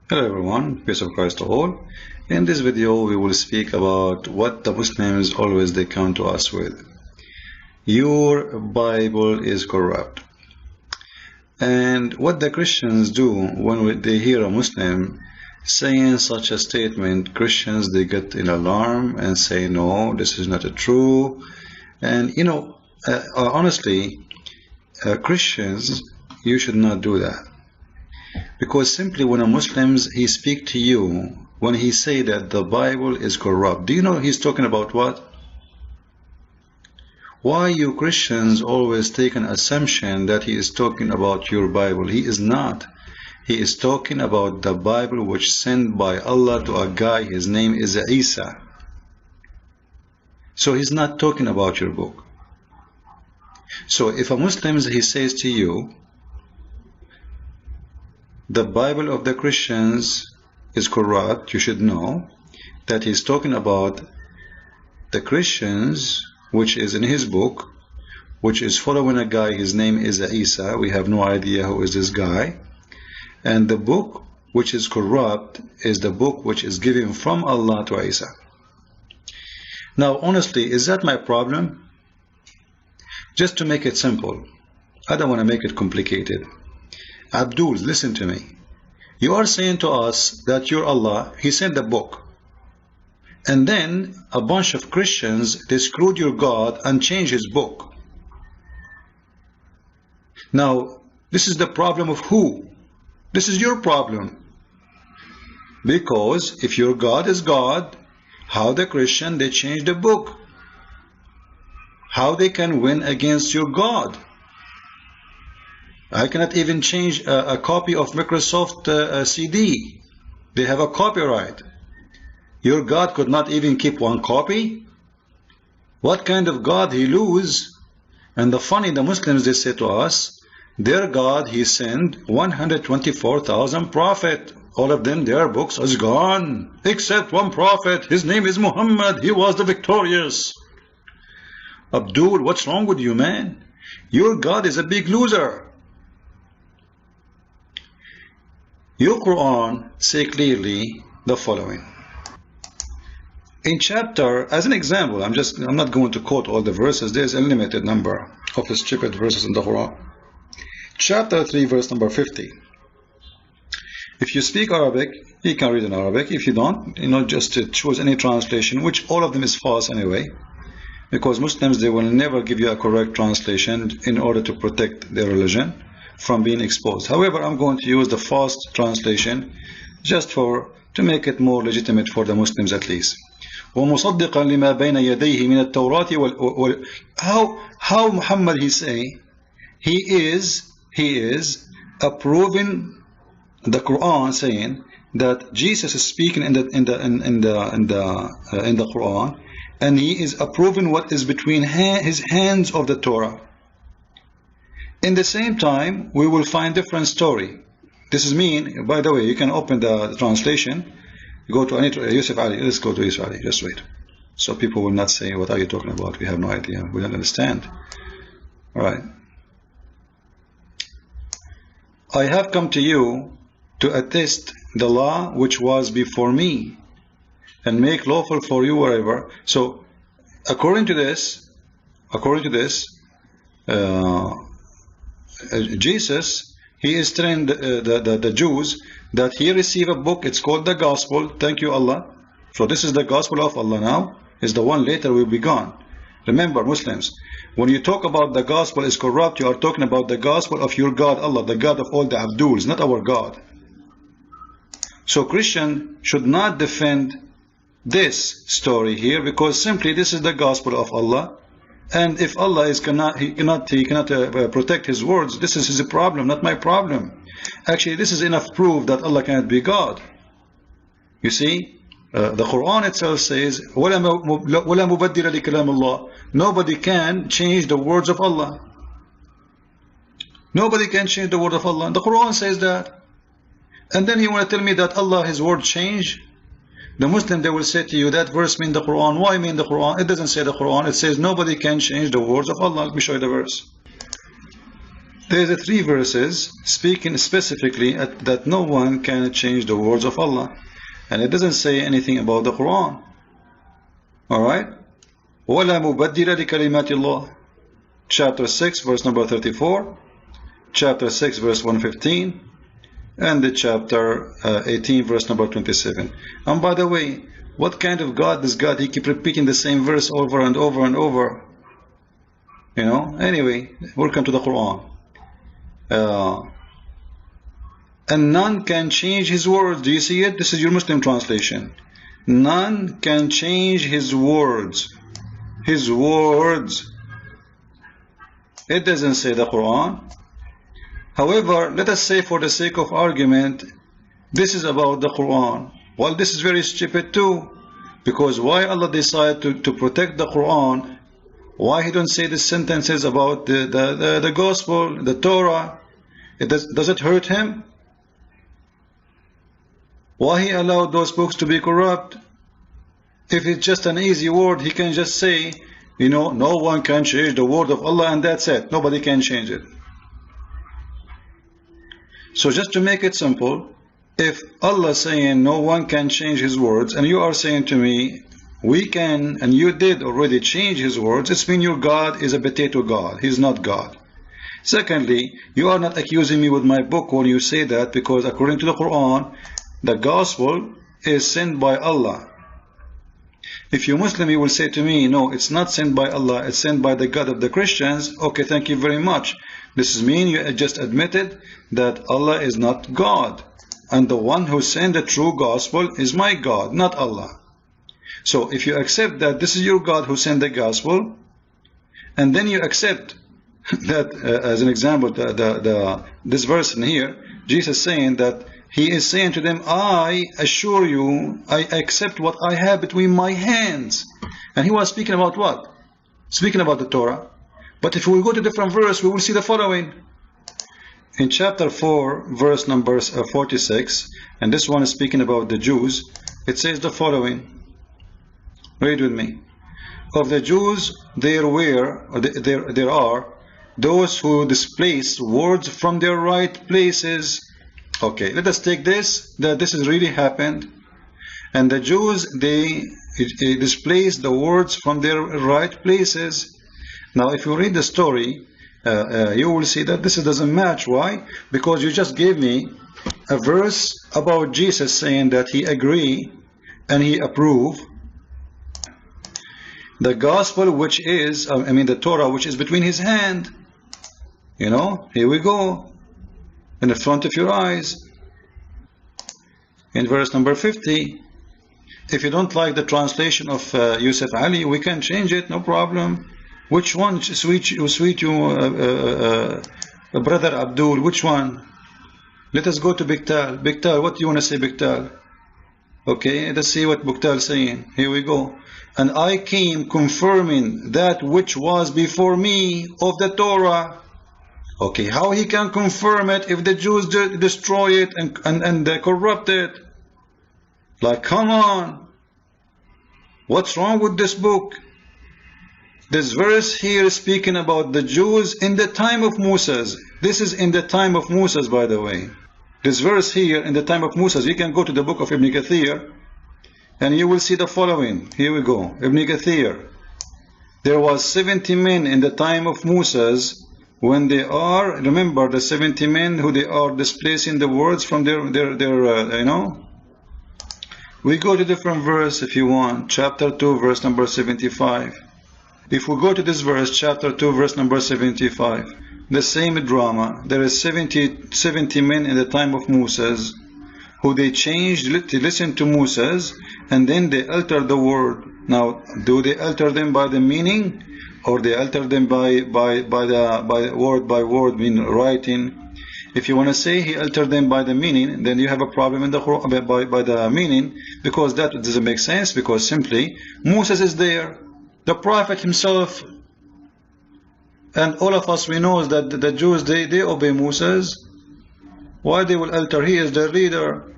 Hello everyone, peace of Christ to all. In this video we will speak about what the Muslims always they come to us with. Your Bible is corrupt. And what the Christians do when they hear a Muslim saying such a statement, Christians they get in alarm and say no, this is not true. And honestly, Christians, you should not do that. Because simply when a Muslim he speak to you, when he say that the Bible is corrupt, do you know he's talking about what? Why you Christians always take an assumption that he is talking about your Bible? He is not. He is talking about the Bible which sent by Allah to a guy, his name is Isa. So he's not talking about your book. So if a Muslim he says to you, the Bible of the Christians is corrupt, you should know that he's talking about the Christians, which is in his book, which is following a guy, his name is Isa. We have no idea who is this guy. And the book which is corrupt is the book which is given from Allah to Isa. Now, honestly, is that my problem? Just to make it simple, I don't want to make it complicated. Abdul, listen to me. You are saying to us that your Allah, He sent the book. And then a bunch of Christians, they screwed your God and changed His book. Now, this is the problem of who? This is your problem. Because if your God is God, how the Christian, they change the book? How they can win against your God? I cannot even change a copy of Microsoft CD. They have a copyright. Your God could not even keep one copy? What kind of God he lose? And the Muslims, they say to us, their God, he sent 124,000 prophets. All of them, their books is gone. Except one prophet. His name is Muhammad. He was the victorious. Abdul, what's wrong with you, man? Your God is a big loser. Your Quran say clearly the following. In chapter, as an example, I'm not going to quote all the verses. There's a limited number of stupid verses in the Quran. Chapter 3, verse number 50. If you speak Arabic, you can read in Arabic. If you don't, just choose any translation, which all of them is false anyway. Because Muslims, they will never give you a correct translation in order to protect their religion from being exposed. However, I'm going to use the false translation just to make it more legitimate for the Muslims at least. وَمُصَدِّقًا لِمَا بَيْنَ يَدَيْهِ مِنَ التَّوْرَاةِ How Muhammad he say? He is approving the Quran, saying that Jesus is speaking in the Quran, and he is approving what is between his hands of the Torah. In the same time, we will find different story. This is mean, by the way, you can open the translation, go to any Yusuf Ali. Let's go to Yusuf Ali. Just wait. So people will not say, what are you talking about? We have no idea. We don't understand. All right. I have come to you to attest the law which was before me and make lawful for you wherever. So according to this, Jesus, he is telling the Jews that he received a book. It's called the Gospel. Thank you, Allah. So this is the Gospel of Allah now. Is the one later will be gone. Remember, Muslims, when you talk about the Gospel is corrupt, you are talking about the Gospel of your God, Allah, the God of all the Abduls, not our God. So Christian should not defend this story here, because simply this is the Gospel of Allah. And if Allah cannot protect His words, this is His problem, not my problem. Actually, this is enough proof that Allah cannot be God. You see, the Quran itself says, وَلَا مُبَدِّلَ لِكَلَامِ اللَّهِ. Nobody can change the words of Allah. Nobody can change the word of Allah. The Quran says that. And then you want to tell me that Allah, His word change? The Muslim, they will say to you, that verse mean the Quran. Why mean the Quran? It doesn't say the Quran. It says nobody can change the words of Allah. Let me show you the verse. There's a 3 verses speaking specifically that no one can change the words of Allah, and it doesn't say anything about the Quran. Alright? وَلَا مُبَدِّلَ لِكَلِمَاتِ اللَّهِ, chapter 6 verse number 34, chapter 6 verse 115, and the chapter 18 verse number 27. And by the way, what kind of God is God? He keep repeating the same verse over and over and over. You know? Anyway, welcome to the Quran. And none can change his words. Do you see it? This is your Muslim translation. None can change his words. His words. It doesn't say the Quran. However, let us say for the sake of argument, this is about the Quran. Well, this is very stupid too. Because why Allah decided to protect the Quran? Why He don't say the sentences about the Gospel, the Torah? Does it hurt Him? Why He allowed those books to be corrupt? If it's just an easy word, He can just say, you know, no one can change the word of Allah, and that's it. Nobody can change it. So just to make it simple, if Allah is saying no one can change His words, and you are saying to me, we can, and you did already change His words, it's mean your God is a potato God. He's not God. Secondly, you are not accusing me with my book when you say that, because according to the Quran, the Gospel is sent by Allah. If you're Muslim, you will say to me, no, it's not sent by Allah, it's sent by the God of the Christians. Okay, thank you very much. This is mean you just admitted that Allah is not God, and the one who sent the true Gospel is my God, not Allah. So if you accept that this is your God who sent the Gospel, and then you accept that as an example, this verse in here, Jesus saying that He is saying to them, I assure you, I accept what I have between my hands. And He was speaking about what? Speaking about the Torah. But if we go to different verse, we will see the following. In chapter 4, verse number 46, and this one is speaking about the Jews, it says the following. Read with me. Of the Jews, there are those who displace words from their right places. Okay, let us take this, that this has really happened. And the Jews, they displace the words from their right places. Now, if you read the story, you will see that this doesn't match. Why? Because you just gave me a verse about Jesus saying that He agree and He approve the Gospel, which is, the Torah, which is between His hand. You know, here we go. In the front of your eyes. In verse number 50, if you don't like the translation of Yusuf Ali, we can change it, no problem. Which one sweet you, brother Abdul? Which one? Let us go to Biktal. Biktal, what do you want to say, Biktal? Okay, let's see what Biktal is saying. Here we go. And I came confirming that which was before me of the Torah. Okay, how he can confirm it if the Jews destroy it and they corrupt it? Like, come on. What's wrong with this book? This verse here is speaking about the Jews in the time of Moses. This is in the time of Moses, by the way. This verse here, in the time of Moses, you can go to the book of Ibn Kathir, and you will see the following. Here we go. Ibn Kathir. There was 70 men in the time of Moses, when they are, remember the 70 men who they are displacing the words from their you know. We go to different verse if you want. Chapter 2, verse number 75. If we go to this verse, chapter 2, verse number 75, the same drama. There is 70 men in the time of Moses who they changed to listen to Moses, and then they altered the word. Now, do they alter them by the meaning, or they alter them by word, mean writing? If you want to say he altered them by the meaning, then you have a problem in the by the meaning, because that doesn't make sense. Because simply Moses is there, the prophet himself, and all of us, we know that the Jews they obey Moses. Why they will alter? He is their leader.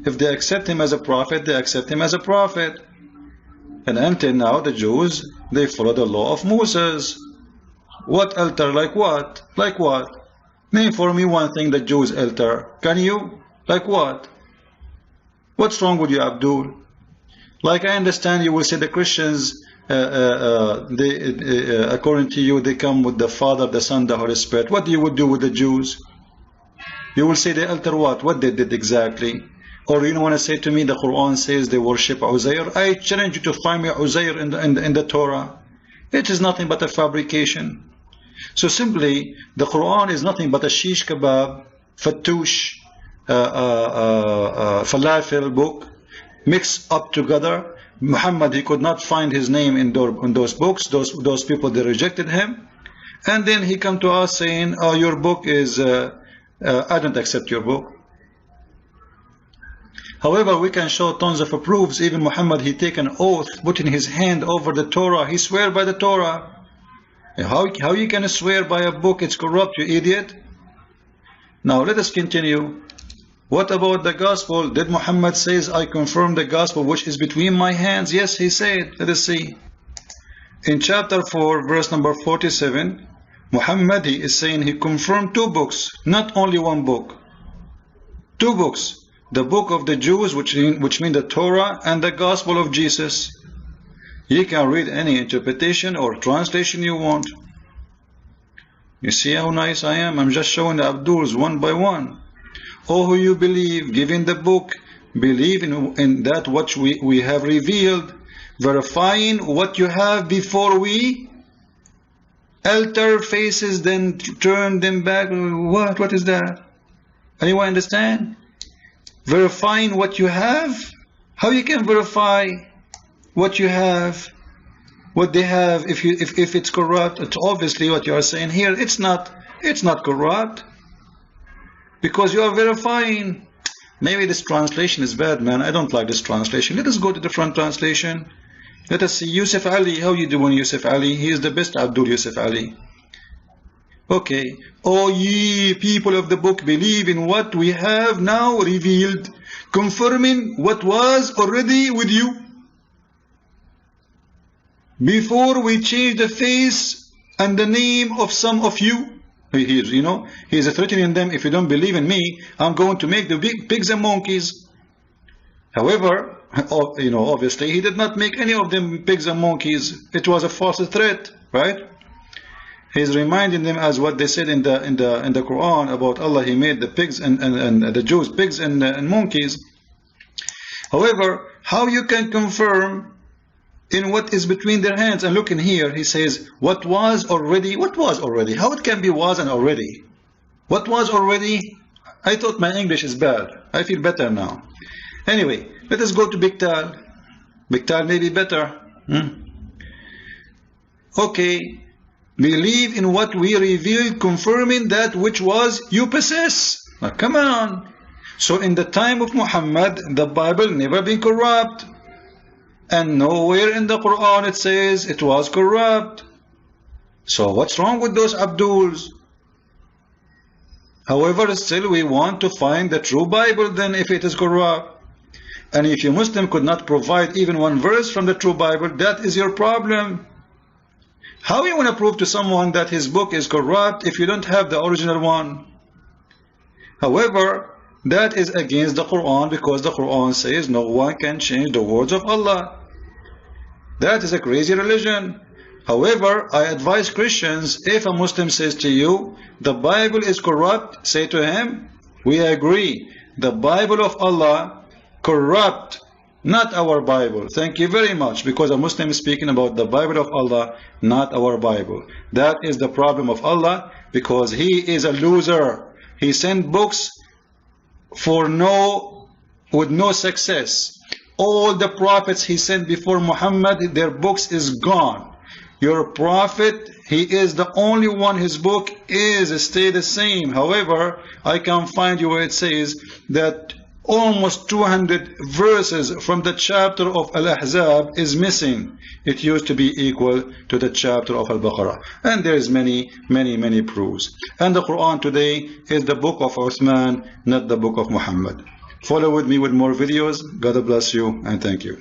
If they accept him as a prophet, they accept him as a prophet. And until now, the Jews, they follow the law of Moses. What altar? Like what? Like what? Name for me one thing the Jews altar. Can you? Like what? What's wrong with you, Abdul? Like, I understand you will say the Christians, according to you, they come with the Father, the Son, the Holy Spirit. What you would do with the Jews? You will say they alter what? What they did exactly? Or you want to say to me the Quran says they worship Uzair? I challenge you to find me Uzair in the Torah. It is nothing but a fabrication. So simply, the Quran is nothing but a shish kebab, fattoush, falafel book, mixed up together. Muhammad, he could not find his name in those books. Those people, they rejected him. And then he come to us saying, oh, your book is, I don't accept your book. However, we can show tons of proofs. Even Muhammad, he take an oath, putting his hand over the Torah. He swear by the Torah. How you can swear by a book? It's corrupt, you idiot. Now let us continue. What about the gospel? Did Muhammad says, I confirm the gospel which is between my hands? Yes, he said. Let us see. In chapter 4, verse number 47, Muhammad, he is saying he confirmed 2 books, not only 1 book. 2 books. The book of the Jews, which mean the Torah, and the gospel of Jesus. You can read any interpretation or translation you want. You see how nice I am? I'm just showing the Abduls one by one. Oh, who you believe, given the book, believe in that which we have revealed, verifying what you have before we alter faces, then turn them back. What is that? Anyone understand? Verifying what you have? How you can verify what you have, what they have, if it's corrupt? It's obviously what you are saying here. It's not corrupt, because you are verifying. Maybe this translation is bad, man. I don't like this translation. Let us go to different translation. Let us see. Yusuf Ali, how you doing, Yusuf Ali? He is the best Abdul Yusuf Ali. Okay. O ye people of the book, believe in what we have now revealed, confirming what was already with you, before we change the face and the name of some of you. He's threatening them. If you don't believe in me, I'm going to make the big pigs and monkeys. However, obviously he did not make any of them pigs and monkeys. It was a false threat, right? He's reminding them as what they said in the Quran about Allah. He made the pigs and the Jews pigs and monkeys. However, how you can confirm in what is between their hands? And look in here, he says, what was already? What was already? How it can be was and already? What was already? I thought my English is bad. I feel better now. Anyway, let us go to Biktal. Biktal may be better. Okay. Believe in what we revealed, confirming that which was you possess. Now, come on. So in the time of Muhammad, the Bible never been corrupt. And nowhere in the Quran it says it was corrupt. So what's wrong with those Abduls? However, still we want to find the true Bible then if it is corrupt. And if you Muslim could not provide even 1 verse from the true Bible, that is your problem. How you want to prove to someone that his book is corrupt if you don't have the original one? However, that is against the Quran, because the Quran says no one can change the words of Allah. That is a crazy religion. However, I advise Christians, if a Muslim says to you, the Bible is corrupt, say to him, we agree, the Bible of Allah corrupt, not our Bible. Thank you very much, because a Muslim is speaking about the Bible of Allah, not our Bible. That is the problem of Allah, because he is a loser. He sent books with no success. All the prophets he sent before Muhammad, their books is gone. Your prophet, he is the only one, his book is stay the same. However, I can find you where it says that almost 200 verses from the chapter of Al-Ahzab is missing. It used to be equal to the chapter of Al-Baqarah. And there is many proofs. And the Quran today is the book of Uthman, not the book of Muhammad. Follow with me with more videos. God bless you and thank you.